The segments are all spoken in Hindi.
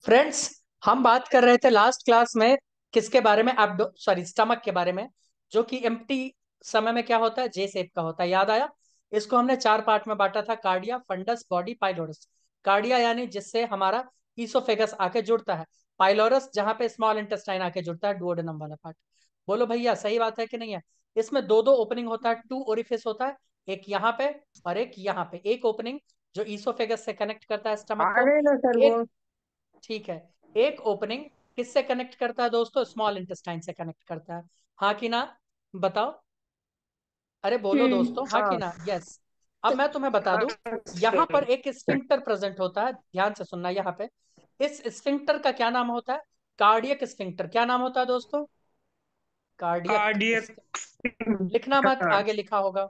फ्रेंड्स, हम बात कर रहे थे लास्ट क्लास में किसके बारे में, एब्डो सॉरी स्टमक के बारे में, जो कि एम्प्टी समय में क्या होता है, जे शेप का होता है। याद आया? इसको हमने चार पार्ट में बांटा था: cardia, fundus, body, pylorus. Cardia यानी जिससे हमारा ईसोफेगस आके जुड़ता है। पाइलोरस जहां पे स्मॉल इंटेस्टाइन आके जुड़ता है, डुओडेनम वाला पार्ट। बोलो भैया, सही बात है कि नहीं है? इसमें दो दो ओपनिंग होता है, टू ओरिफिस होता है। एक यहाँ पे और एक यहाँ पे। एक ओपनिंग जो ईसोफेगस से कनेक्ट करता है आ स्टमक को। गए ना सर वो। एक, ठीक है, एक ओपनिंग किससे कनेक्ट करता है दोस्तों? स्मॉल इंटेस्टाइन से कनेक्ट करता है। हाँ कि ना? बताओ। अरे बोलो दोस्तों, हाँ कि हाँ। ना? यस। अब मैं तुम्हें बता दूं, यहां पर सर। एक स्फिंक्टर प्रेजेंट होता है, ध्यान से सुनना। यहाँ पे इस स्फिंक्टर का क्या नाम होता है? Cardiac sphincter. क्या नाम होता है दोस्तों? Cardiac cardiac. स्फिंक्टर। लिखना मत, आगे लिखा होगा।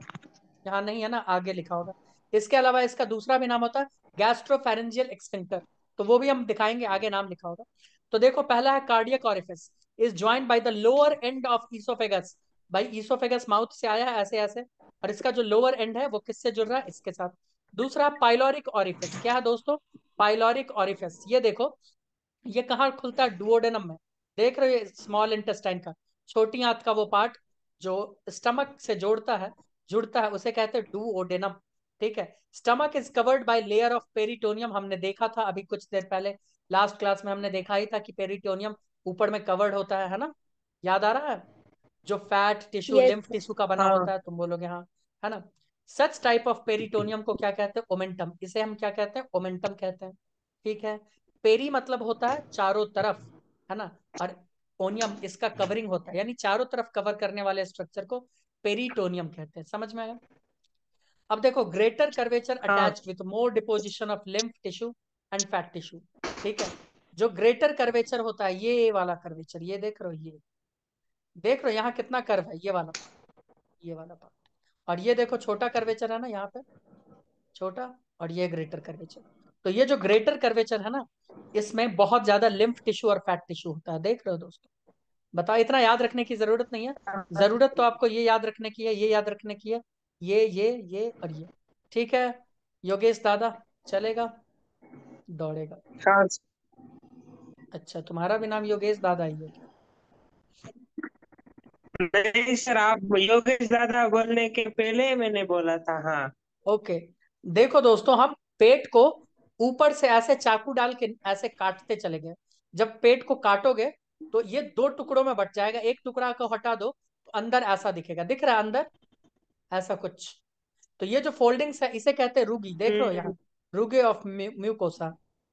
यहाँ नहीं है ना, आगे लिखा होगा। इसके अलावा इसका दूसरा भी नाम होता है गैस्ट्रोफेरेंजियल एक्सफिंक्टर। तो वो भी हम दिखाएंगे, आगे नाम लिखा होगा। तो देखो, पहला है cardiac orifice, is joined by the lower end of oesophagus. भाई ईसोफेगस माउथ से आया है ऐसे ऐसे, और इसका जो लोअर एंड है वो किससे जुड़ रहा है? इसके साथ। दूसरा पाइलोरिक ऑरिफिस। क्या है दोस्तों? पाइलोरिक ऑरिफिस, ये देखो, ये कहाँ खुलता है? डुओडेनम में। देख रहे हो? ये स्मॉल इंटेस्टाइन का छोटी आंत का वो पार्ट जो स्टमक से जोड़ता है, जुड़ता है, उसे कहते हैं डुओडेनम। ठीक है। Stomach is covered by layer of peritoneum. हमने देखा था अभी कुछ देर पहले, लास्ट क्लास में हमने देखा ही था कि पेरिटोनियम ऊपर में कवर्ड होता है ना? याद आ रहा है? जो fat tissue, lymph yes. Tissue का बना हाँ। होता है, तुम बोलोगे हाँ, है ना? सच टाइप ऑफ पेरिटोनियम को क्या कहते हैं? ओमेंटम। इसे हम क्या कहते हैं? ओमेंटम कहते हैं। ठीक है। पेरी मतलब होता है चारों तरफ, है ना? और ओनियम इसका कवरिंग होता है, यानी चारों तरफ कवर करने वाले स्ट्रक्चर को पेरिटोनियम कहते हैं। समझ में आया? अब देखो, ग्रेटर कर्वेचर हाँ attached with more deposition of lymph tissue and fat tissue. ठीक है। जो ग्रेटर कर्वेचर होता है, ये वाला कर्वेचर, ये देख रहे हो? ये देख रहे हो यहाँ कितना कर्व है? ये वाला पार्ट, ये वाला पार्ट। और ये देखो, छोटा कर्वेचर है ना यहाँ पे, छोटा। और ये ग्रेटर कर्वेचर। तो ये जो ग्रेटर कर्वेचर है ना, इसमें बहुत ज्यादा लिम्फ टिश्यू और फैट टिश्यू होता है। देख रहे हो दोस्तों? बताओ, इतना याद रखने की जरूरत नहीं है। जरूरत तो आपको ये याद रखने की है, ये याद रखने की है, ये और ये। ठीक है। योगेश दादा, चलेगा? दौड़ेगा? हाँ। अच्छा, तुम्हारा भी नाम योगेश दादा ही है क्या? नहीं सर, आप योगेश दादा बोलने के पहले मैंने बोला था। हाँ। ओके। देखो दोस्तों, हम पेट को ऊपर से ऐसे चाकू डाल के ऐसे काटते चले गए। जब पेट को काटोगे तो ये दो टुकड़ों में बट जाएगा। एक टुकड़ा को हटा दो तो अंदर ऐसा दिखेगा, दिख रहा है अंदर ऐसा कुछ। तो ये जो फोल्डिंग्स है, इसे कहते हैं रूगी। देख रहे हो यहाँ? हम्म। रूगे ऑफ म्यूकोसा।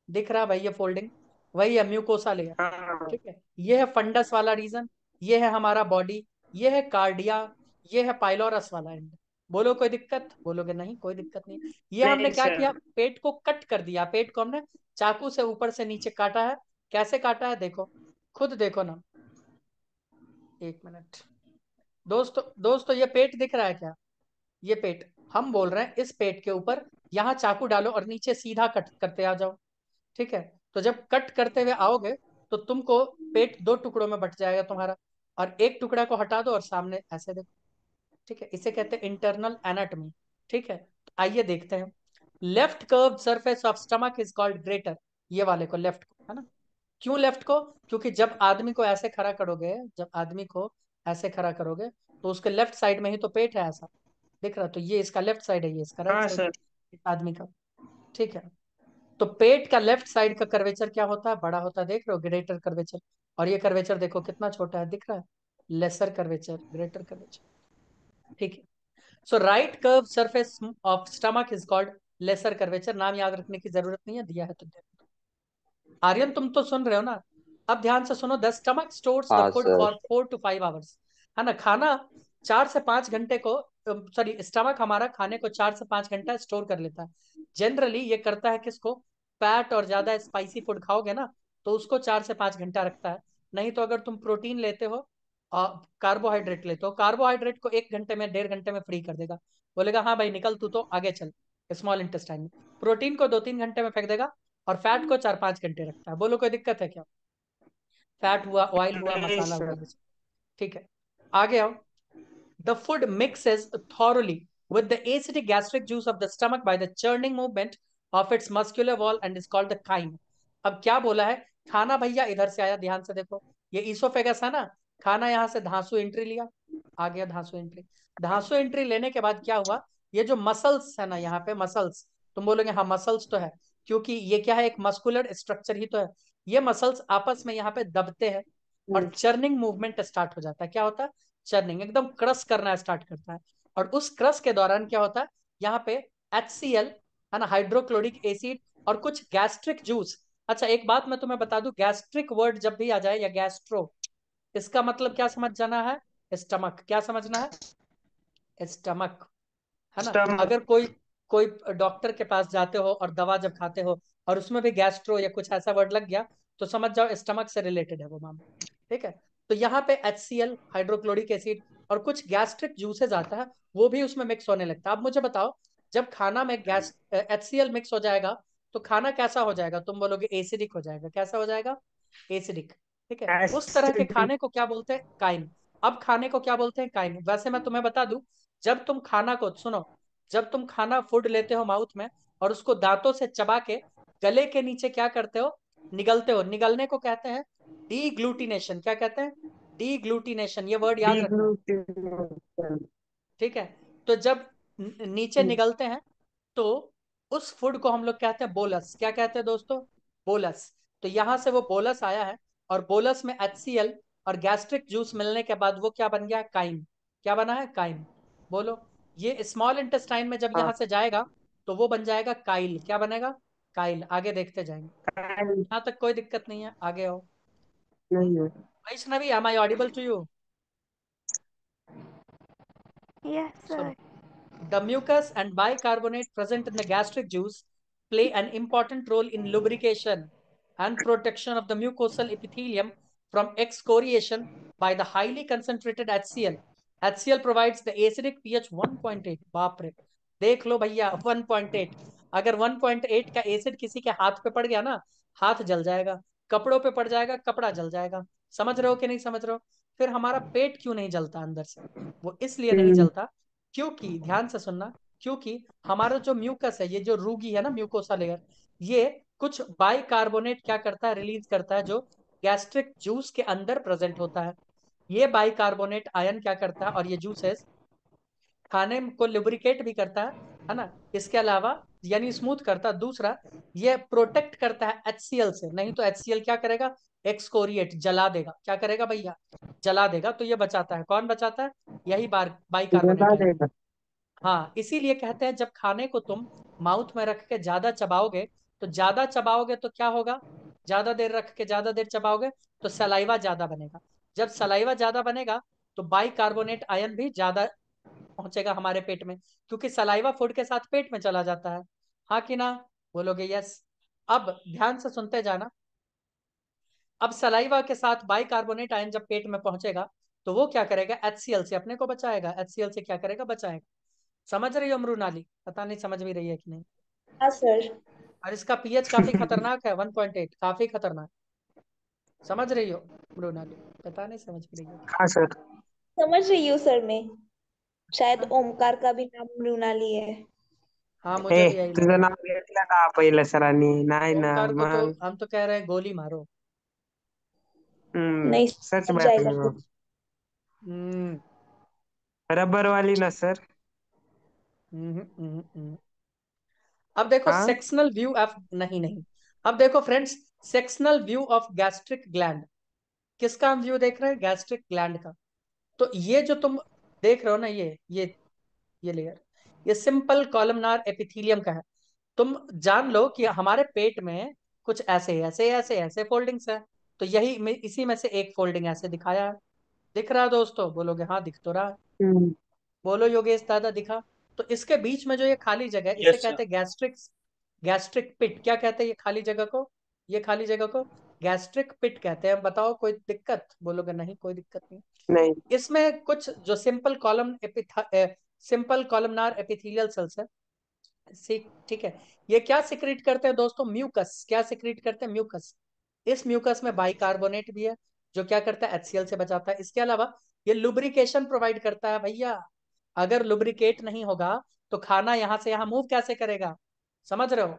दिख रहा है भाई? ये फोल्डिंग वही है, म्यूकोसा लेयर। हाँ। ठीक है। ये है फंडस वाला रीजन, ये है हमारा बॉडी, ये है कार्डिया, ये है पाइलोरस वाला एंड। बोलो कोई दिक्कत? बोलोगे नहीं, कोई दिक्कत नहीं। ये हमने नहीं क्या सर। किया? पेट को कट कर दिया। पेट को हमने चाकू से ऊपर से नीचे काटा है। कैसे काटा है देखो, खुद देखो ना। एक मिनट। दोस्तों दोस्तों, ये पेट दिख रहा है क्या? ये पेट, हम बोल रहे हैं इस पेट के ऊपर यहाँ चाकू डालो और नीचे सीधा कट करते आ जाओ। ठीक है। तो जब कट करते हुए आओगे तो तुमको पेट दो टुकड़ों में बट जाएगा तुम्हारा, और एक टुकड़ा को हटा दो और सामने ऐसे देखो। ठीक है। इसे कहते हैं इंटरनल एनाटॉमी। ठीक है। तो आइए देखते हैं। Left curve surface of stomach is called greater. ये वाले को, लेफ्ट को, है ना? क्यों लेफ्ट को? क्योंकि जब आदमी को ऐसे खड़ा करोगे, जब आदमी को ऐसे खड़ा करोगे तो उसके लेफ्ट साइड में ही तो पेट है, ऐसा दिख रहा। तो ये इसका लेफ्ट साइड है, ये इसका राइट हाँ साइड है, सर। इस आदमी का। ठीक है। तो पेट का लेफ्ट साइड का कर्वेचर क्या होता है? बड़ा होता है। देख रहे हो? Greater curvature. और ये कर्वेचर देखो कितना छोटा है, दिख रहा है? Lesser curvature, greater curvature. ठीक है। So right curve surface of stomach is called lesser curvature. नाम याद रखने की जरूरत नहीं है, दिया है तो दे। आर्यन, तुम तो सुन रहे हो ना? अब ध्यान से सुनो। द स्टमक स्टोर्स द हाँ food sir. For 4 to 5 hours. है ना? खाना 4 से 5 घंटे को, सॉरी, स्टमक हमारा खाने को 4 से 5 घंटा स्टोर कर लेता है। जनरली ये करता है किसको? फैट और ज्यादा स्पाइसी फूड खाओगे ना, तो उसको 4 से 5 घंटा रखता है। नहीं तो अगर तुम प्रोटीन लेते हो, कार्बोहाइड्रेट लेते हो, कार्बोहाइड्रेट को 1 घंटे में, 1.5 घंटे में फ्री कर देगा। बोलेगा हाँ भाई निकल तू तो आगे चल स्मॉल इंटेस्टाइन में। प्रोटीन को 2-3 घंटे में फेंक देगा, और फैट को 4-5 घंटे रखता है। बोलो कोई दिक्कत है क्या? फैट हुआ, ऑयल हुआ, नहीं मसाला हुआ, सर। ये सब। ठीक है। आगे आओ। The food mixes thoroughly with the acidic gastric juice of the stomach by the churning movement of its muscular wall and is called the chyme. अब क्या बोला है, खाना भैया इधर से आया, ध्यान से देखो, ये ईसोफेगस है ना, खाना यहाँ से धांसू एंट्री लिया, आ गया धांसू एंट्री। धांसू एंट्री लेने के बाद क्या हुआ, ये जो मसल्स है ना यहाँ पे मसल्स, तुम बोलोगे हाँ मसल्स तो है, क्योंकि ये क्या है, एक मस्कुलर स्ट्रक्चर ही तो है। ये मसल्स आपस में यहाँ पे दबते हैं और चर्निंग मूवमेंट स्टार्ट हो जाता है। क्या होता है, चर्निंग, एकदम क्रश करना स्टार्ट करता है। और उस क्रश के दौरान क्या होता है, यहाँ पे HCl है ना, हाइड्रोक्लोरिक एसिड, और कुछ गैस्ट्रिक जूस। अच्छा एक बात मैं तुम्हें बता दूं, गैस्ट्रिक वर्ड जब भी आ जाए या गैस्ट्रो, इसका मतलब क्या समझ जाना है, स्टमक। क्या समझना है, स्टमक, है ना। स्टमक। अगर कोई कोई डॉक्टर के पास जाते हो और दवा जब खाते हो और उसमें भी गैस्ट्रो या कुछ ऐसा वर्ड लग गया, तो समझ जाओ स्टमक से रिलेटेड है वो मामला। ठीक है, तो यहाँ पे HCl, हाइड्रोक्लोरिक एसिड, और कुछ गैस्ट्रिक जूसेस आता है, वो भी उसमें मिक्स होने लगता है। अब मुझे बताओ, जब खाना में गैस HCl मिक्स हो जाएगा, तो खाना कैसा हो जाएगा, तुम बोलोगे एसिडिक हो जाएगा। कैसा हो जाएगा, एसिडिक। ठीक है, उस तरह के एसिडिक। खाने को क्या बोलते हैं, काइम। अब खाने को क्या बोलते हैं, काइम। वैसे मैं तुम्हें बता दूं, जब तुम खाना को सुनो, जब तुम खाना फूड लेते हो माउथ में और उसको दांतों से चबा के गले के नीचे क्या करते हो, निगलते हो, निगलने को कहते हैं डीग्लूटिनेशन। क्या कहते हैं, डीग्लूटिनेशन, ये वर्ड याद रखना। डिग्लूटिनेशन। ठीक है, तो जब नीचे निगलते हैं, तो उस फूड को हम लोग कहते हैं बोलस। क्या कहते हैं दोस्तों, बोलस। तो यहां से वो बोलस आया है, और बोलस में HCl और गैस्ट्रिक जूस मिलने के बाद वो क्या बन गया, काइम। क्या बना है, काइम। बोलो, ये स्मॉल इंटेस्टाइन में जब हाँ। यहां से जाएगा, तो वो बन जाएगा काइल। क्या बनेगा, काइल। आगे देखते जाएंगे, यहाँ तक कोई दिक्कत नहीं है, आगे आओ। नहीं है। Vaishnavi, am I audible to you? Yes, सुनो, sir. the mucus and bicarbonate present in the gastric juice play an important role in lubrication and protection of the mucosal epithelium from excoriation by the highly concentrated HCl. HCl provides the acidic pH 1.8. बाप रे, देख लो भैया 1.8। अगर 1.8 का एसिड किसी के हाथ पे पड़ गया ना, हाथ जल जाएगा, कपड़ों पे पड़ जाएगा, कपड़ा जल जाएगा। समझ रहे हो कि नहीं समझ रहे हो। फिर हमारा पेट क्यों नहीं जलता अंदर से, वो इसलिए नहीं हम्म। जलता, क्योंकि ध्यान से सुनना, क्योंकि हमारा जो म्यूकस है, ये जो रूगी है ना, म्यूकोसा लेयर, ये कुछ बाइकार्बोनेट क्या करता है, रिलीज करता है, जो गैस्ट्रिक जूस के अंदर प्रेजेंट होता है। ये बाइकार्बोनेट आयन क्या करता है, और ये जूसेस खाने को लुब्रिकेट भी करता है ना, इसके अलावा यानी स्मूथ करता है। दूसरा, ये प्रोटेक्ट करता है HCl से, नहीं तो HCl क्या करेगा, एक्सकोरिएट, जला देगा। क्या करेगा भैया, जला देगा। तो ये बचाता है, कौन बचाता है, यही बार बाइकार्बोनेट बता आयन। देगा। हाँ, इसीलिए कहते हैं जब खाने को तुम माउथ में रख के ज्यादा चबाओगे, तो ज्यादा चबाओगे तो क्या होगा, ज्यादा देर रख के ज्यादा देर चबाओगे तो सलाइवा ज्यादा बनेगा। जब सलाइवा ज्यादा बनेगा, तो बाइकार्बोनेट आयन भी ज्यादा पहुंचेगा हमारे पेट में, क्योंकि सलाइवा फूड के साथ पेट में चला जाता है। हाँ कि ना, बोलोगे यस। अब ध्यान से सुनते जाना, अब सलाइवा के साथ बाइकार्बोनेट आयन जब पेट में पहुंचेगा, तो वो क्या करेगा, HCl से अपने को बचाएगा। HCl से क्या करेगा, बचाएगा। समझ रही हो मृणाली, पता नहीं समझ भी रही है कि नहीं। हाँ सर। और इसका पीएच काफी खतरनाक है, 1.8, काफी खतरनाक। समझ रही हो मृणाली, पता नहीं समझ भी रही है। हाँ सर। समझ रही हूँ सर मैं। शायद हाँ, ओमकार का भी नाम मृणाली है। हाँ ए मुझे भी यही लग तुझं रहा है। नाव घेतलं का पहिलं सरांनी? नाही ना ओमकार को तो मग। हम तो कह रहे हैं गोली मारो। नहीं सच समझ बात जाएगा है वो। कुछ। हम्म रबर वाली ना सर। हम्म। अब देखो हाँ। सेक्शनल व्यू ऑफ, नहीं नहीं, अब देखो friends, sectional view of gastric gland. किसका हम व्यू देख रहे हैं, गैस्ट्रिक ग्लैंड का। तो ये जो तुम देख रहे हो ना, ये लेयर, ये सिंपल कॉलमनार एपिथीलियम का है। तुम जान लो कि हमारे पेट में कुछ ऐसे ऐसे ऐसे ऐसे फोल्डिंग्स है, तो इसी में से एक फोल्डिंग ऐसे दिखाया है। दिख रहा है दोस्तों, बोलोगे हाँ दिख तो रहा है। हम्म। बोलो योगेश दादा, दिखा। तो इसके बीच में जो ये खाली जगह है, इसे यस सर। कहते हैं गैस्ट्रिक, गैस्ट्रिक पिट। क्या कहते हैं ये खाली जगह को, ये खाली जगह को गैस्ट्रिक पिट कहते हैं। बताओ कोई दिक्कत, बोलोगे नहीं कोई दिक्कत नहीं। नहीं। इसमें कुछ जो सिंपल कॉलमनार एपिथेलियल सेल्स है, ठीक है, ये क्या सिक्रीट करते हैं दोस्तों, म्यूकस। क्या सिक्रीट करते हैं, म्यूकस। इस म्यूकस में बाइकार्बोनेट भी है, जो क्या करता है, HCl से बचाता है। इसके अलावा ये लुब्रिकेशन प्रोवाइड करता है भैया। अगर लुब्रिकेट नहीं होगा, तो खाना यहां से यहां मूव कैसे करेगा, समझ रहे हो।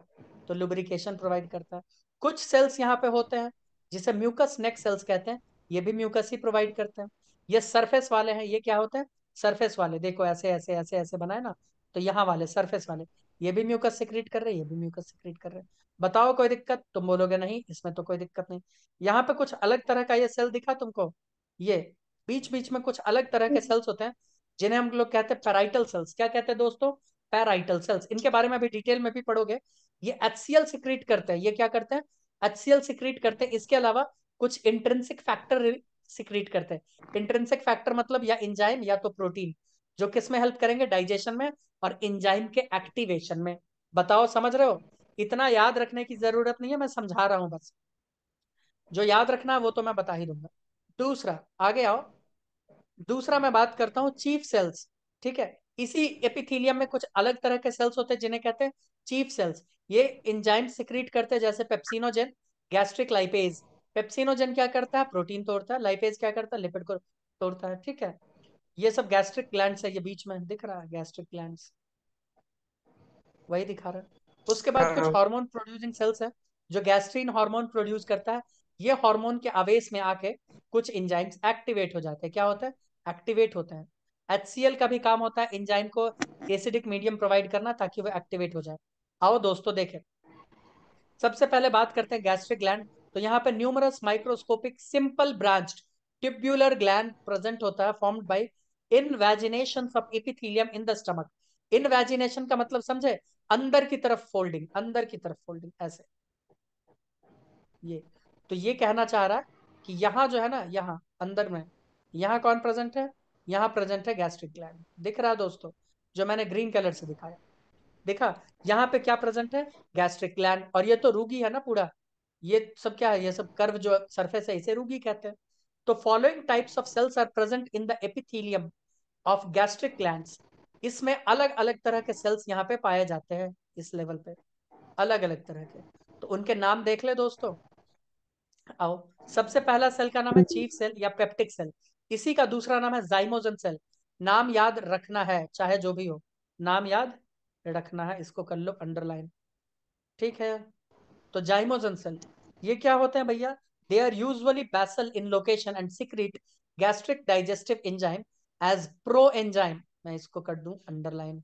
तो लुब्रिकेशन प्रोवाइड करता है। कुछ सेल्स यहाँ पे होते हैं जिसे म्यूकस नेक सेल्स कहते हैं, ये भी म्यूकस ही प्रोवाइड करते हैं। ये सरफेस वाले हैं, ये क्या होते हैं, सरफेस वाले, देखो ऐसे ऐसे ऐसे ऐसे बनाए ना, तो यहाँ वाले सरफेस वाले, ये भी म्यूकस सिक्रीट कर रहे हैं, ये भी म्यूकस सिक्रीट कर रहे हैं। बताओ कोई दिक्कत, तुम बोलोगे नहीं इसमें तो कोई दिक्कत नहीं। यहाँ पे कुछ अलग तरह का ये सेल दिखा तुमको, ये बीच बीच में कुछ अलग तरह के सेल्स होते हैं जिन्हें हम लोग कहते हैं पैराइटल सेल्स। क्या कहते हैं दोस्तों, पैराइटल सेल्स। इनके बारे में अभी डिटेल में भी पढ़ोगे। ये एचसीएल सिक्रीट करते हैं, ये क्या करते हैं, एचसीएल सिक्रीट करते हैं। इसके अलावा कुछ इंट्रिंसिक फैक्टर सिक्रीट करते हैं। इंट्रिंसिक फैक्टर मतलब या एंजाइम या तो प्रोटीन, जो किस में हेल्प करेंगे, डाइजेशन में और एंजाइम के एक्टिवेशन में। बताओ समझ रहे हो, इतना याद रखने की जरूरत नहीं है, मैं समझा रहा हूं बस, जो याद रखना है वो तो मैं बता ही दूंगा। दूसरा, आगे आओ। दूसरा मैं बात करता हूँ चीफ सेल्स। ठीक है, इसी एपिथेलियम में कुछ अलग तरह के सेल्स होते हैं जिन्हें कहते हैं चीफ सेल्स। ये एंजाइम सिक्रीट करते हैं, जैसे पेप्सिनोजेन, गैस्ट्रिक लाइपेज। पेप्सिनोजेन क्या करता है, प्रोटीन तोड़ता है। लाइपेज क्या करता है, लिपिड को तोड़ता है। ठीक है, ये सब गैस्ट्रिक ग्लैंड्स है, ये बीच में दिख रहा है गैस्ट्रिक ग्लैंड्स, वही दिखा रहा है। उसके बाद कुछ हाँ हार्मोन प्रोड्यूसिंग सेल्स है जो गैस्ट्रीन हार्मोन प्रोड्यूस करता है। ये हार्मोन के आवेश में आके कुछ एंजाइम्स एक्टिवेट हो जाते हैं। क्या होता है, एक्टिवेट होते हैं। एचसीएल का भी काम होता है एंजाइम को एसिडिक मीडियम प्रोवाइड करना ताकि वो एक्टिवेट हो जाए। आओ दोस्तों देखें, सबसे पहले बात करते हैं गैस्ट्रिक ग्लैंड। तो यहाँ पे numerous microscopic simple branched tubular gland present होता है, formed by invagination of epithelium in the stomach. Invagination का मतलब समझे, अंदर की तरफ फोल्डिंग, अंदर की तरफ फोल्डिंग ऐसे। ये तो ये कहना चाह रहा है कि यहाँ जो है ना, यहाँ अंदर में, यहाँ कौन प्रेजेंट है, यहाँ प्रेजेंट है गैस्ट्रिक ग्लैंड। दिख रहा है दोस्तों, जो मैंने ग्रीन कलर से दिखाया, देखा यहाँ पे क्या प्रेजेंट है, गैस्ट्रिक ग्लैंड। और ये तो रूगी है ना पूरा, ये सब क्या है, ये सब कर्व जो सरफेस है इसे रूगी कहते हैं। तो following types of cells are present in the epithelium of gastric glands. इसमें अलग अलग तरह के सेल्स यहाँ पे पाए जाते हैं, इस लेवल पे अलग अलग तरह के। तो उनके नाम देख ले दोस्तों। आओ, सबसे पहला सेल का नाम है चीफ सेल या पेप्टिक सेल। इसी का दूसरा नाम है जाइमोजन सेल। नाम याद रखना है, चाहे जो भी हो, नाम याद रखना है, इसको कर लो अंडरलाइन। ठीक है, तो जाइमोजन सेल ये क्या होते हैं भैया, they are usually basal in location and secrete gastric digestive enzyme as pro enzyme. मैं इसको कर दूं अंडरलाइन,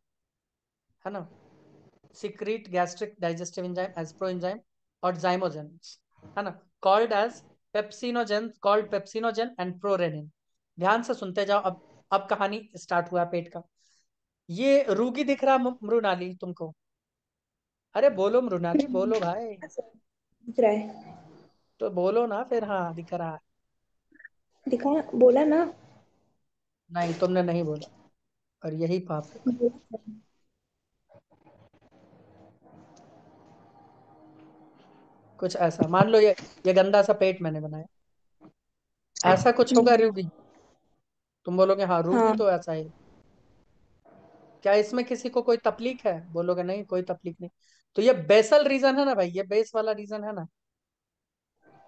है ना, secrete gastric digestive enzyme as pro enzyme, और जाइमोजन, है ना, called as pepsinogen, called pepsinogen and prorennin. ध्यान से सुनते जाओ। अब कहानी स्टार्ट हुआ पेट का। ये रूगी दिख रहा मृणाली तुमको, अरे बोलो मृणाली, बोलो भाई, हाँ सर, दिख रहा है। तो बोलो ना फिर, हाँ दिख रहा है। दिखा, बोला ना। नहीं तुमने नहीं बोला, और यही पाप है। बोला सर। कुछ ऐसा मान लो, ये गंदा सा पेट मैंने बनाया, ऐसा कुछ होगा रूबी, तुम बोलोगे हाँ रूबी हाँ। तो ऐसा ही। क्या इसमें किसी को कोई तकलीफ है, बोलोगे नहीं कोई तकलीफ नहीं। तो ये बेसल रीजन है ना भाई, ये बेस वाला रीजन है ना,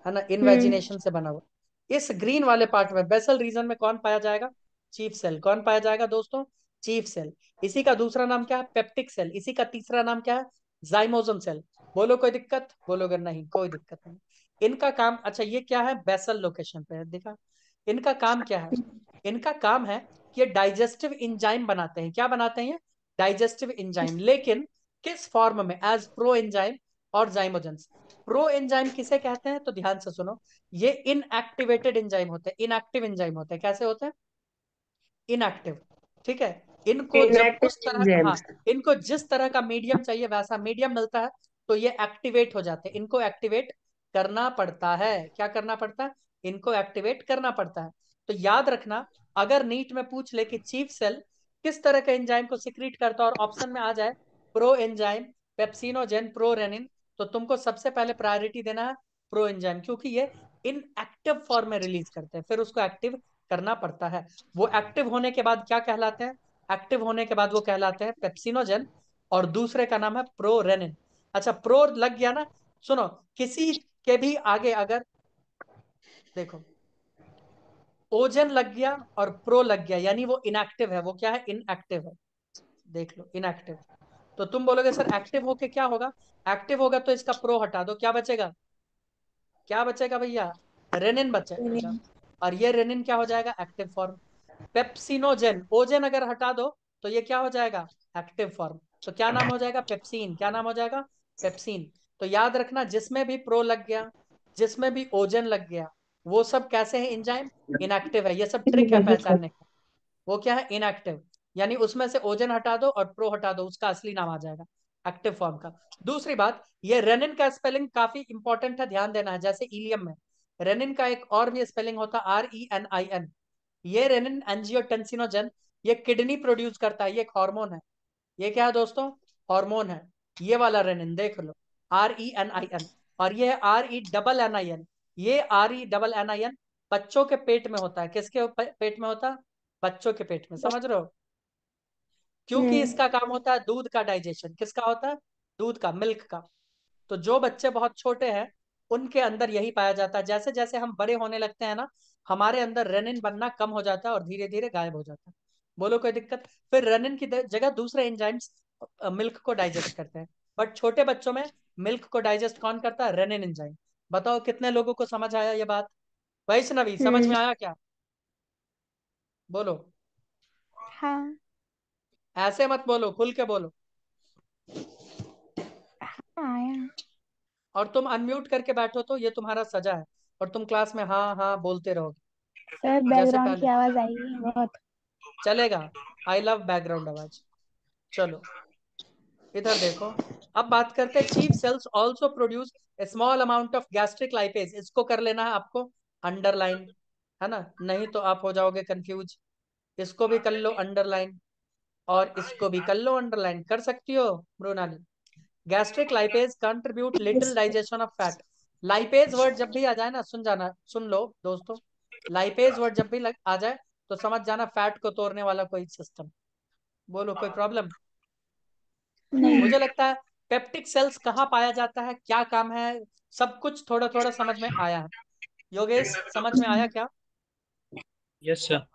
हम्म। इनवेजिनेशन से बना हुआ। इस ग्रीन वाले पार्ट में बेसल रीजन में कौन पाया जाएगा, चीफ सेल। कौन पाया जाएगा दोस्तों, चीफ सेल। इसी का दूसरा नाम क्या है, पेप्टिक सेल। इसी का तीसरा नाम क्या है, जाइमोजम सेल। बोलो कोई दिक्कत, बोलोगे नहीं कोई दिक्कत नहीं। इनका काम, अच्छा ये क्या है, बेसल लोकेशन पे है, देखा। इनका काम क्या है, इनका काम है कि ये डाइजेस्टिव इंजाइम बनाते हैं। क्या बनाते हैं ये, डाइजेस्टिव इंजाइम, लेकिन किस फॉर्म में, एज प्रो एंजाइम और जाइमोजेंस। प्रो एंजाइम किसे कहते हैं, तो ध्यान से सुनो, ये इनएक्टिवेटेड एंजाइम होते हैं, इनएक्टिव एंजाइम होते हैं। कैसे होते हैं, इनएक्टिव। ठीक है, इनको जब इनएक्टिव उस तरह, हाँ, एंजाइम्स। इनको जिस तरह का मीडियम चाहिए वैसा मीडियम मिलता है तो ये एक्टिवेट हो जाते हैं। इनको एक्टिवेट करना पड़ता है, क्या करना पड़ता है, इनको एक्टिवेट करना पड़ता है। तो याद रखना, अगर नीट में पूछ ले कि चीफ सेल किस तरह के एंजाइम को सिक्रीट करता है और ऑप्शन में आ जाए प्रो एंजाइम, पेप्सिनोजेन, प्रोरेनिन, तो तुमको सबसे पहले प्रायोरिटी देना है प्रो एंजाइम, क्योंकि ये इनएक्टिव फॉर्म में रिलीज करते हैं, फिर उसको एक्टिव करना पड़ता है। वो एक्टिव होने के बाद क्या कहलाते हैं, एक्टिव होने के बाद वो कहलाते हैं पेप्सिनोजेन, और दूसरे का नाम है प्रोरेनिन। अच्छा प्रो लग गया ना, सुनो, किसी के भी आगे अगर देखो ओजन लग गया और प्रो लग गया, यानी वो इनएक्टिव है, वो क्या है, इनएक्टिव है। देख लो इनएक्टिव। तो तुम बोलोगे सर एक्टिव होके क्या होगा, एक्टिव होगा तो इसका प्रो हटा दो, क्या बचेगा, क्या बचेगा भैया? रेनिन बचेगा। रेनिन। और ये रेनिन क्या हो जाएगा? Active form. पेप्सिनोजेन, ओजेन अगर हटा दो तो ये क्या हो जाएगा? Active form. तो क्या नाम हो जाएगा? पेप्सीन। क्या नाम हो जाएगा? पेप्सीन। तो याद रखना, जिसमें भी प्रो लग गया, जिसमें भी ओजन लग गया, वो सब कैसे है एंजाइम? इनएक्टिव है। ये सब ट्रिक है पहचानने का। वो क्या है? इनएक्टिव। यानी उसमें से ओजन हटा दो और प्रो हटा दो, उसका असली नाम आ जाएगा एक्टिव फॉर्म का। दूसरी बात, ये रेनिन का स्पेलिंग काफी इंपॉर्टेंट है, ध्यान देना है। जैसे इलियम में रेनिन का एक और भी स्पेलिंग होता है, RENIN। ये रेनिन एंजियोटेंसिनोजन, ये किडनी प्रोड्यूस करता है, ये एक हार्मोन है। ये क्या है दोस्तों? हार्मोन है। ये वाला रेनिन देख लो, RENIN। और ये है RENNIN। ये RENNIN बच्चों के पेट में होता है। किसके पेट में होता है? बच्चों के पेट में, समझ रहे हो? क्योंकि इसका काम होता है दूध का डाइजेशन। किसका होता है? दूध का, मिल्क का। तो जो बच्चे बहुत छोटे हैं उनके अंदर यही पाया जाता है। जैसे जैसे हम बड़े होने लगते हैं ना, हमारे अंदर रेनिन बनना कम हो जाता है और धीरे धीरे गायब हो जाता है। बोलो कोई दिक्कत? फिर रेनिन की जगह दूसरे एंजाइम्स मिल्क को डाइजेस्ट करते हैं। बट छोटे बच्चों में मिल्क को डाइजेस्ट कौन करता है? Rennin enzyme. बताओ कितने लोगों को समझ आया ये बात? वैष्णवी, समझ में आया क्या? बोलो। हाँ। ऐसे मत बोलो, खुल के बोलो। आया। और तुम अनम्यूट करके बैठो तो ये तुम्हारा सजा है। और तुम क्लास में हाँ हाँ बोलते रहोगे सर जैसे बैकग्राउंड की पहले। आवाज आएगी बहुत। चलेगा। आई लव बैकग्राउंड आवाज। चलो इधर देखो। अब बात करते हैं, chief cells also produce a small amount of gastric lipase. इसको कर लेना है आपको अंडरलाइन, है ना? नहीं तो आप हो जाओगे कंफ्यूज। इसको भी कर लो अंडरलाइन, और इसको भी कर लो अंडरलाइन। कर सकती हो Mrinali? Gastric lipase contribute little yes. Digestion of fat. Lipase word जब भी आ जाए ना, सुन जाना, सुन लो दोस्तों। लाइपेज वर्ड जब भी आ जाए तो समझ जाना फैट को तोड़ने वाला कोई सिस्टम। बोलो कोई प्रॉब्लम? नहीं। मुझे लगता है पेप्टिक सेल्स कहाँ पाया जाता है, क्या काम है, सब कुछ थोड़ा थोड़ा समझ में आया है। योगेश, समझ में आया क्या? Yes sir.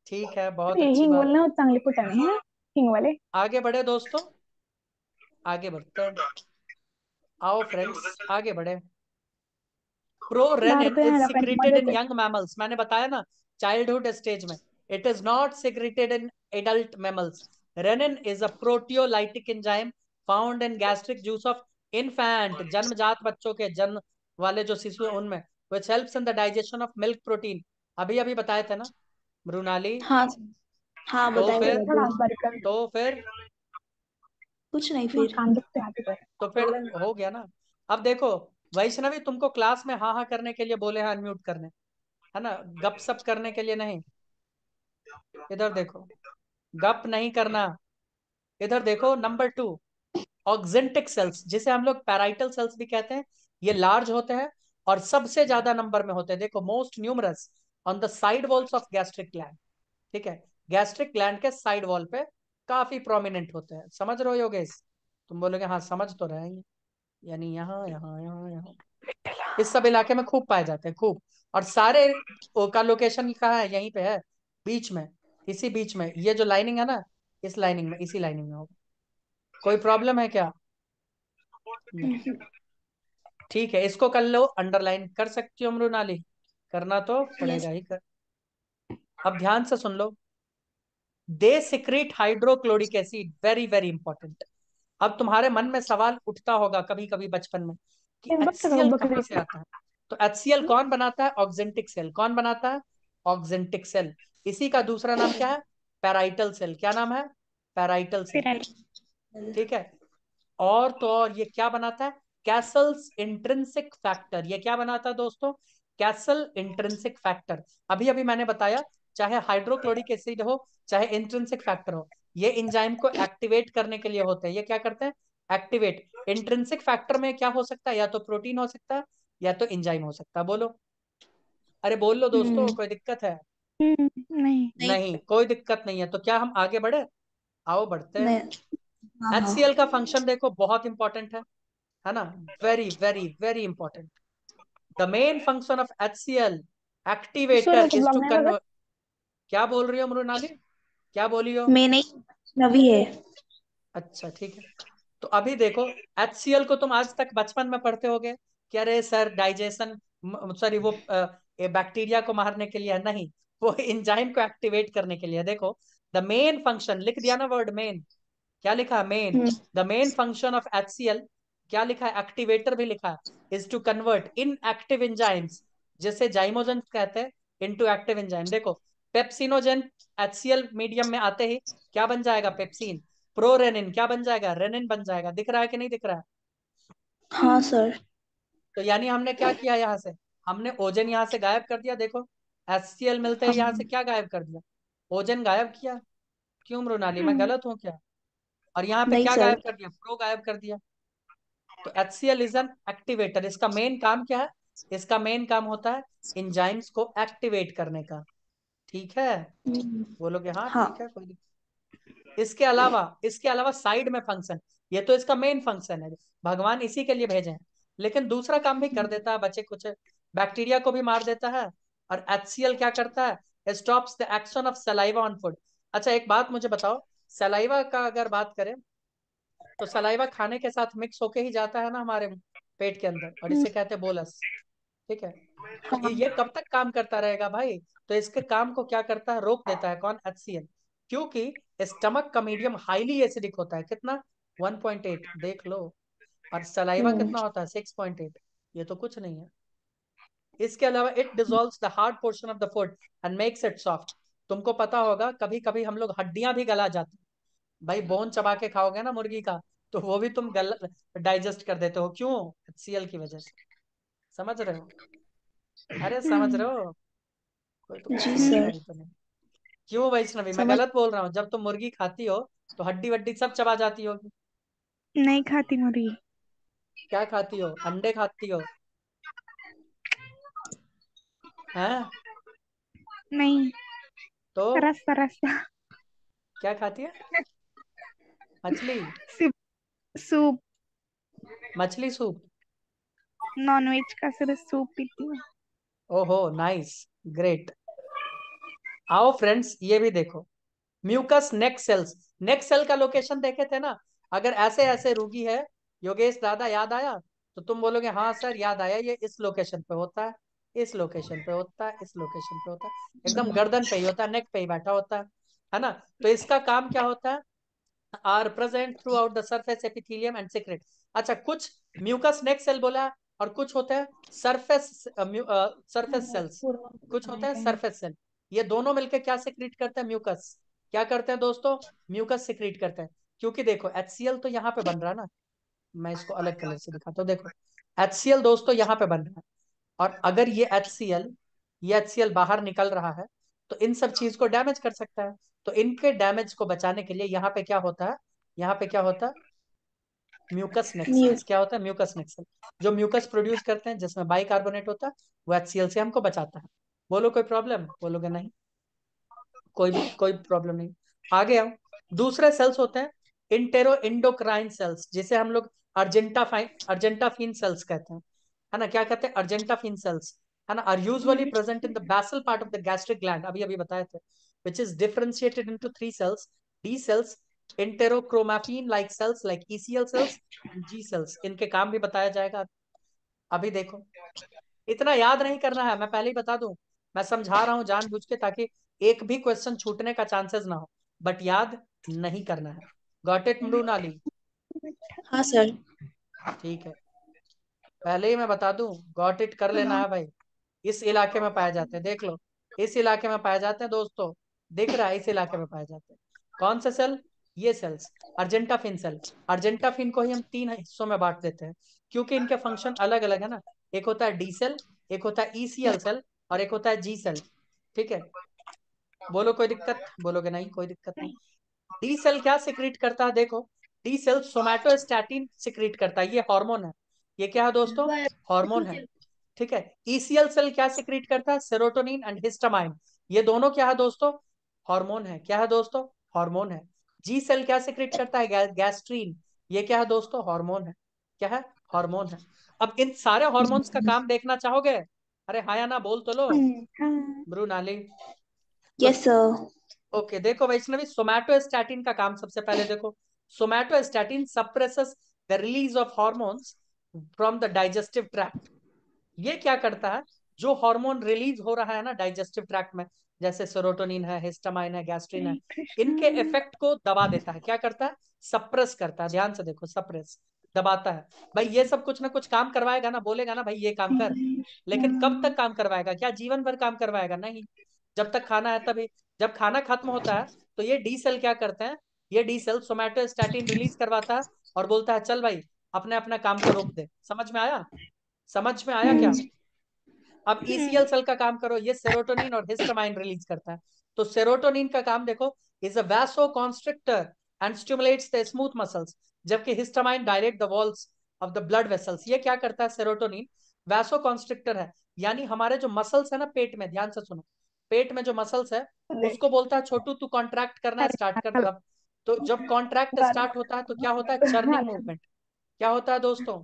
ठीक है, बहुत ये अच्छी हिंग बात। बोलना चांगली फुटाणे है, हिंग वाले। आगे बढ़े दोस्तों, आगे बढ़ते हैं। आओ फ्रेंड्स, आगे बढ़े। बाहर प्रोरेनिन पे इज है फ्रेंड सिक्रीटेड मजे इन से। Young mammals. मैंने बताया ना, चाइल्डहुड स्टेज में। It is not secreted in adult mammals. Rennin is a proteolytic enzyme found in gastric juice of infant, जन्मजात बच्चों के, जन्म वाले जो शिशु हैं उनमें, which helps in the digestion of milk protein. अभी अभी बताए थे ना मृणाली? हाँ। हाँ तो बताए थे फिर, अभी। तो फिर कुछ नहीं वहाँ फिर। कान दुखते हाथी पर। तो फिर हो गया ना। अब देखो, वैष्णवी तुमको क्लास में हाँ हाँ करने के लिए बोले हैं, अनम्यूट करने, है ना? गप सप करने के लिए नहीं। इधर देखो, गप नहीं करना। इधर देखो, नंबर 2, ऑक्जेंटिक सेल्स, जिसे हम लोग पैराइटल सेल्स भी कहते हैं। ये लार्ज होते हैं और सबसे ज्यादा नंबर में होते हैं। देखो, most numerous on the side walls of gastric gland. ठीक है, गैस्ट्रिक ग्लैंड के साइड वॉल पे काफी प्रोमिनेंट होते हैं। समझ रहे हो योगेश? तुम बोलोगे हाँ समझ तो रहे हैं। यानी यहाँ यहाँ यहाँ यहाँ इस सब इलाके में खूब पाए जाते हैं, खूब। और सारे का लोकेशन कहाँ है? यहीं पे है, बीच में। इसी बीच में ये जो लाइनिंग है ना, इस लाइनिंग में, इसी लाइनिंग में होगा। कोई प्रॉब्लम है क्या? नहीं। ठीक है, इसको कर लो अंडरलाइन। कर सकती हो मृणाली? करना तो यस। पड़ेगा ही कर। अब ध्यान से सुन लो। They secrete hydrochloric acid, very very important. अब तुम्हारे मन में सवाल उठता होगा कभी कभी बचपन में कि HCl कहाँ बकरी। से आता है? तो HCl कौन बनाता है? Oxyntic cell. कौन बनाता है? Oxyntic cell. इसी का दूसरा नाम क्या है? Parietal cell. क्या नाम है? Parietal cell. फिर ठीक है। और तो और ये क्या बनाता है? Castle's intrinsic factor. ये क्या बनाता है दोस्तों? Castle intrinsic factor. अभी अभी मैंने बताया, चाहे हाइड्रोक्लोरिक एसिड हो, चाहे इंट्रिंसिक फैक्टर हो, ये एंजाइम को एक्टिवेट करने के लिए होते हैं। ये क्या करते हैं? एक्टिवेट। इंट्रिंसिक फैक्टर में क्या हो सकता है? या तो प्रोटीन हो सकता है, या तो एंजाइम हो सकता है। बोलो, अरे बोल लो दोस्तों, कोई दिक्कत है? नहीं। नहीं। नहीं, कोई दिक्कत नहीं है। तो क्या हम आगे बढ़े? आओ बढ़ते हैं। नहीं। हाँ HCl हाँ। का फंक्शन देखो, बहुत इंपॉर्टेंट है ना? Very very very important. The main function of HCl Surya activator को इज ब्लॉग टू नहीं लगा। कन्वर्ट। क्या बोल रही हो मृणाली? क्या बोली हो? मैं नहीं। नवी है। अच्छा ठीक है। तो अभी देखो, HCl को तुम आज तक बचपन में पढ़ते होगे कि अरे सर डाइजेशन, सॉरी वो बैक्टीरिया को मारने के लिए है, नहीं, वो एंजाइम को एक्टिवेट करने के लिए। देखो द मेन फंक्शन, लिख दिया ना वर्ड मेन, क्या लिखा है main, the main function of HCl, क्या लिखा है, एक्टिवेटर भी लिखा है, is to convert inactive enzymes, जैसे जाइमोजन कहते हैं, इनटू एक्टिव एंजाइम। देखो पेप्सिनोजन HCl मीडियम में आते ही क्या बन जाएगा, पेप्सिन। प्रोरेनिन क्या बन जाएगा, रेनिन बन जाएगा। दिख रहा है कि नहीं दिख रहा है? हाँ सर। तो यानी हमने क्या किया, यहाँ से हमने ओजन यहाँ से गायब कर दिया। देखो HCl मिलते हैं, यहाँ से क्या गायब कर दिया, ओजन गायब किया। क्यों मृणाली, मैं गलत हूँ क्या? और यहाँ पे नहीं क्या सर। गायब कर दिया, प्रो गायब कर दिया। तो HCl इज एन एक्टिवेटर। इसका मेन काम क्या है, इसका मेन काम होता है एंजाइम्स को एक्टिवेट करने का। ठीक है, बोलोगे हाँ हाँ। ठीक है, कोई इसके अलावा साइड में फंक्शन, ये तो इसका मेन फंक्शन है, भगवान इसी के लिए भेजे हैं, लेकिन दूसरा काम भी कर देता है बच्चे कुछ, बैक्टीरिया को भी मार देता है। और HCl क्या करता है, stops the action of saliva on food. अच्छा एक बात मुझे बताओ, सलाइवा का अगर बात करें तो सलाइवा खाने के साथ मिक्स होके ही जाता है ना हमारे पेट के अंदर, और इसे कहते हैं बोलस। ठीक है, तो ये कब तक काम करता रहेगा भाई, तो इसके काम को क्या करता है, रोक देता है, कौन, HCl। क्योंकि स्टमक का मीडियम हाईली एसिडिक होता है, कितना, 1.8, देख लो। और सलाइवा कितना होता है, 6.8, ये तो कुछ नहीं है। इसके अलावा it dissolves the hard portion of the food and makes it soft. तुमको पता होगा कभी कभी हम लोग हड्डियां भी गला जाती हैं। भाई बोन चबा के खाओगे ना मुर्गी का, तो वो भी तुम गल डाइजेस्ट कर देते हो, क्यों, HCl की वजह से। समझ रहे हो, अरे समझ रहे हो, कोई तो कुछ जी समझता सर। ही तो नहीं। क्यों वैष्णवी, मैं समझ। गलत बोल रहा हूँ? जब तुम मुर्गी खाती हो तो हड्डी वड्डी सब चबा जाती होगी। नहीं खाती मुर्गी। क्या खाती हो, अंडे खाती हो, हैं? नहीं। तो रास्ता रास्ता। क्या खाती है, मछली, सिर्फ सूप। मछली सूप। नॉन वेज का सिर्फ सूप पीती हूँ। ओहो नाइस, ग्रेट। आओ फ्रेंड्स ये भी देखो, म्यूकस नेक सेल्स, नेक सेल का लोकेशन देखे थे ना, अगर ऐसे ऐसे रूगी है, योगेश दादा याद आया, तो तुम बोलोगे हाँ सर याद आया, ये इस लोकेशन पे होता है, इस लोकेशन पे होता है, इस लोकेशन पे होता है, एकदम गर्दन पे ही होता है, नेक पे ही बैठा होता है ना। तो इसका काम क्या होता है, are present throughout the surface epithelium and secrete. अच्छा कुछ म्यूकस नेक सेल बोला, और कुछ होता है सरफेस सरफेस सेल्स, कुछ होता है सरफेस सेल। ये दोनों मिलकर क्या सिक्रीट करते हैं, म्यूकस। क्या करते हैं दोस्तों, म्यूकस सिक्रीट करते हैं। क्योंकि देखो HCl तो यहाँ पे बन रहा है ना, मैं इसको अलग कलर से दिखाता हूँ। देखो HCl दोस्तों यहाँ पे बन रहा है, और अगर ये HCl बाहर निकल रहा है तो इन सब चीज को डैमेज कर सकता है। तो इनके डैमेज को बचाने के लिए यहाँ पे क्या होता है, यहाँ पे क्या होता है, म्यूकस म्यू नेक्सेल्स। क्या होता है, म्यूकस नेक्सेल, जो म्यूकस प्रोड्यूस करते हैं जिसमें बाइकार्बोनेट होता है, वो HCl से हमको बचाता है। बोलो कोई प्रॉब्लम, बोलोगे नहीं, कोई प्रॉब्लम नहीं। आगे आओ, दूसरे सेल्स होते हैं इंटेरो इंडोक्राइन सेल्स, जिसे हम लोग अर्जेंटाफिन सेल्स कहते हैं, है ना, क्या कहते हैं, अर्जेंटाफिन सेल्स, है ना, are usually present in the basal part of the gastric gland, अभी अभी बताए थे, which is differentiated into three cells, D cells, enterochromaffin like cells like ECL cells and G cells। इनके काम भी बताया जाएगा। अभी देखो, इतना याद नहीं करना है, मैं पहले ही बता दूं, मैं समझा रहा हूं जानबूझ के, ताकि एक भी क्वेश्चन छूटने का चांसेस ना हो, बट याद नहीं करना है। Got it Mrinali? हाँ सर। ठीक है, पहले ही मैं बता दूं, गॉट इट कर लेना है भाई। इस इलाके में पाए जाते हैं, देख लो, इस इलाके में पाए जाते हैं दोस्तों, दिख रहा है, इस इलाके में पाए जाते हैं। कौन से सेल, ये सेल्स, अर्जेंटाफिन सेल। अर्जेंटाफिन को ही हम तीन हिस्सों में बांट देते हैं, क्योंकि इनके फंक्शन अलग अलग है ना, एक होता है डी सेल, एक होता है ECL सेल, और एक होता है G सेल। ठीक है, बोलो कोई दिक्कत, बोलोगे नहीं, कोई दिक्कत नहीं। डी सेल क्या सिक्रीट करता है, देखो डी सेल सोमैटोस्टैटिन सिक्रीट करता है, ये हार्मोन है, ये क्या है दोस्तों, हार्मोन है। ठीक है, ECL सेल क्या सिक्रीट करता है, सेरोटोनिन एंड हिस्टामाइन, ये दोनों क्या है दोस्तों, हार्मोन है। क्या है दोस्तों, हार्मोन है। G सेल क्या सिक्रीट करता है, गैस्ट्रीन, ये क्या है दोस्तों, हार्मोन है। क्या है, हार्मोन है। अब इन सारे हार्मोन्स का काम देखना चाहोगे, अरे हाँ या ना बोल तो लो हाँ। ब्रूनाली। तो यस सर। ओके देखो वैष्णवी, सोमैटोस्टैटिन का काम सबसे पहले देखो, somatostatin suppresses the release of hormones from the digestive tract. ये क्या करता है, जो हार्मोन रिलीज हो रहा है ना डाइजेस्टिव ट्रैक्ट में, जैसे सेरोटोनिन है, हिस्टामाइन है, गैस्ट्रिन है, हरे कृष्ण। इनके इफेक्ट को दबा देता है। क्या करता है, सप्रेस करता है। ध्यान से देखो, सप्रेस, दबाता है। भाई ये सब कुछ ना कुछ काम करवाएगा ना, बोलेगा ना भाई ये काम कर, हरे लेकिन कब कृष्ण। तक काम करवाएगा, क्या जीवन भर काम करवाएगा, नहीं। जब तक खाना है तभी। जब खाना खत्म होता है तो ये डी सेल क्या करते हैं, ये डी सेल सोमैटोस्टैटिन रिलीज करवाता है और बोलता है चल भाई अपने अपना काम को रोक दे। समझ में आया, समझ में आया क्या। अब ईसीएल सेल का काम करो, ये सेरोटोनिन और हिस्टामाइन रिलीज करता है। तो सेरोटोनिन का काम देखो, is a vasoconstrictor and stimulates the smooth muscles, जबकि histamine direct the walls of the blood vessels. ये क्या करता है, सेरोटोनिन वैसो कॉन्स्ट्रिक्टर है, यानी हमारे जो मसल्स है ना पेट में, ध्यान से सुनो, पेट में जो मसल्स है उसको बोलता है छोटू तू कॉन्ट्रैक्ट करना स्टार्ट कर तब। तो जब कॉन्ट्रैक्ट स्टार्ट होता है तो क्या होता है, चर्निंग मूवमेंट। क्या होता है दोस्तों,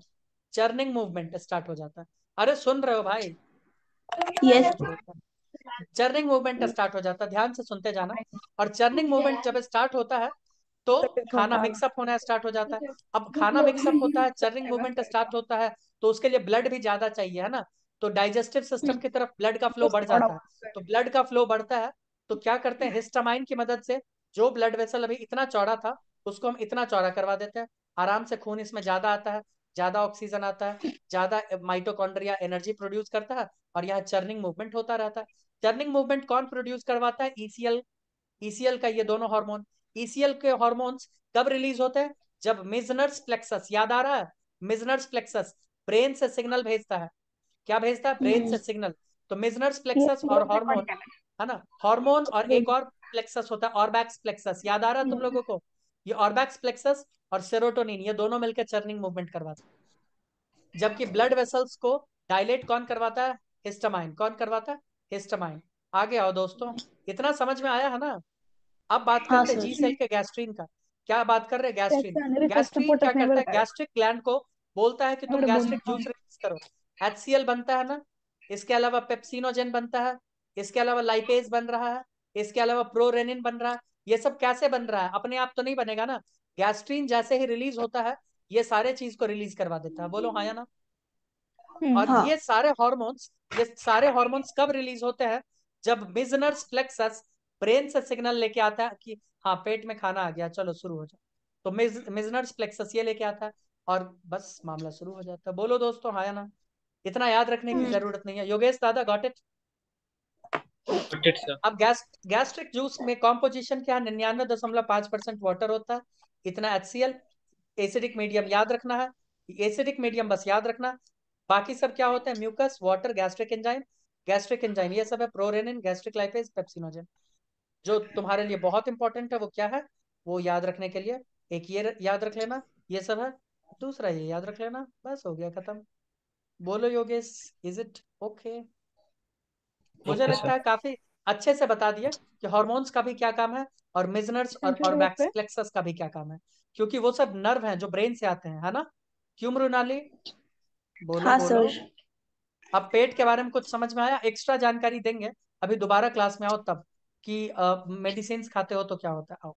चर्निंग मूवमेंट स्टार्ट हो जाता है। अरे सुन रहे हो भाई, यस। चर्निंग मूवमेंट स्टार्ट हो जाता है, ध्यान से सुनते जाना। और चर्निंग मूवमेंट जब स्टार्ट होता है तो खाना मिक्सअप होना स्टार्ट हो जाता है। अब खाना मिक्सअप होता है, चर्निंग मूवमेंट स्टार्ट होता है, तो उसके लिए ब्लड भी ज्यादा चाहिए, है ना। तो डाइजेस्टिव सिस्टम की तरफ ब्लड का फ्लो बढ़ जाता है। तो ब्लड का फ्लो बढ़ता है तो क्या करते हैं, हिस्टामाइन की मदद से जो ब्लड वेसल अभी इतना चौड़ा था उसको हम इतना चौड़ा करवा देते हैं। आराम से खून इसमें ज्यादा आता है, ज्यादा ऑक्सीजन आता है, ज्यादा माइटोकॉन्ड्रिया एनर्जी प्रोड्यूस करता है, और यह चर्निंग मूवमेंट होता रहता है। टर्निंग मूवमेंट कौन प्रोड्यूस करवाता है, ईसीएल। ईसीएल का ये दोनों हार्मोन। ईसीएल के हार्मोन्स कब रिलीज होते हैं, जब मिजनर्स प्लेक्सस, याद आ रहा है, मिजनर्स प्लेक्सस ब्रेन से सिग्नल भेजता है। क्या भेजता है, ब्रेन से सिग्नल। तो मिजनर्स प्लेक्सस और हार्मोन, है ना, हार्मोन और एक और प्लेक्सस होता है ऑर्बैक्स प्लेक्सस, याद आ रहा है तुम लोगों को। ये ऑर्बैक्स प्लेक्सस और सेरोटोनिन ये दोनों मिलकर चर्निंग मूवमेंट करवाते हैं। जबकि ब्लड वेसल्स को डायलेट कौन करवाता है, हिस्टामाइन। कौन करवाता है, हिस्टामाइन। आगे आओ दोस्तों, इतना समझ में आया है ना। अब बात हाँ करते हैं सर। जी सेल के गैस्ट्रीन का। क्या बात कर रहे हैं, गैस्ट्रीन। फर्स्ट गैस्ट्रीन क्या पोर्टस करता नेवर है, गैस्ट्रिक ग्लैंड को बोलता है कि तुम गैस्ट्रिक जूस बोल। रिलीज करो। HCl बनता है ना, इसके अलावा पेप्सिनोजेन बनता है, इसके अलावा लाइपेज बन रहा है, इसके अलावा प्रोरेनिन बन रहा है। ये सब कैसे बन रहा है, अपने आप तो नहीं बनेगा ना। गैस्ट्रीन जैसे ही रिलीज होता है ये सारे चीज को रिलीज करवा देता है, बोलो हाँ या ना। और हाँ। ये सारे हॉर्मोन्स कब रिलीज होते हैं, जब मिजनर्स प्लेक्सस ब्रेन से सिग्नल लेके आता है कि हाँ पेट में खाना आ गया, चलो शुरू हो जाओ। तो मिजनर्स प्लेक्सस ये लेके आता है और बस मामला शुरू हो जाता है। बोलो दोस्तों हाँ या ना। इतना याद रखने की जरूरत नहीं है। योगेश दादा, got it. Got it, sir. अब गैस्ट्रिक जूस में कॉम्पोजिशन क्या है, 99.5% वाटर होता है, इतना HCl। एसिडिक मीडियम याद रखना है, एसिडिक मीडियम बस याद रखना। बाकी सब क्या होते हैं, mucus, water, gastric enzyme. Gastric enzyme ये सब है, प्रोरेनिन, गैस्ट्रिक लाइपेज, पेप्सिनोजेन। जो तुम्हारे लिए बहुत इंपॉर्टेंट है वो क्या है, वो याद रखने के लिए एक ये याद रख लेना, ये सब है। दूसरा ये याद रख लेना, बस हो गया खत्म। बोलो योगेश, इज इट ओके। मुझे Okay, sir. लगता है काफी अच्छे से बता दिया कि हार्मोन्स का भी क्या काम है और मिजनर्स और बैक्स प्लेक्सस का भी क्या काम है, क्योंकि वो सब नर्व हैं जो ब्रेन से आते हैं, है ना। क्यों मृणाली, बोलो हाँ बोलो। सर। अब पेट के बारे में कुछ समझ में आया, एक्स्ट्रा जानकारी देंगे अभी दोबारा क्लास में आओ तब, कि मेडिसिन खाते हो तो क्या होता है, आओ।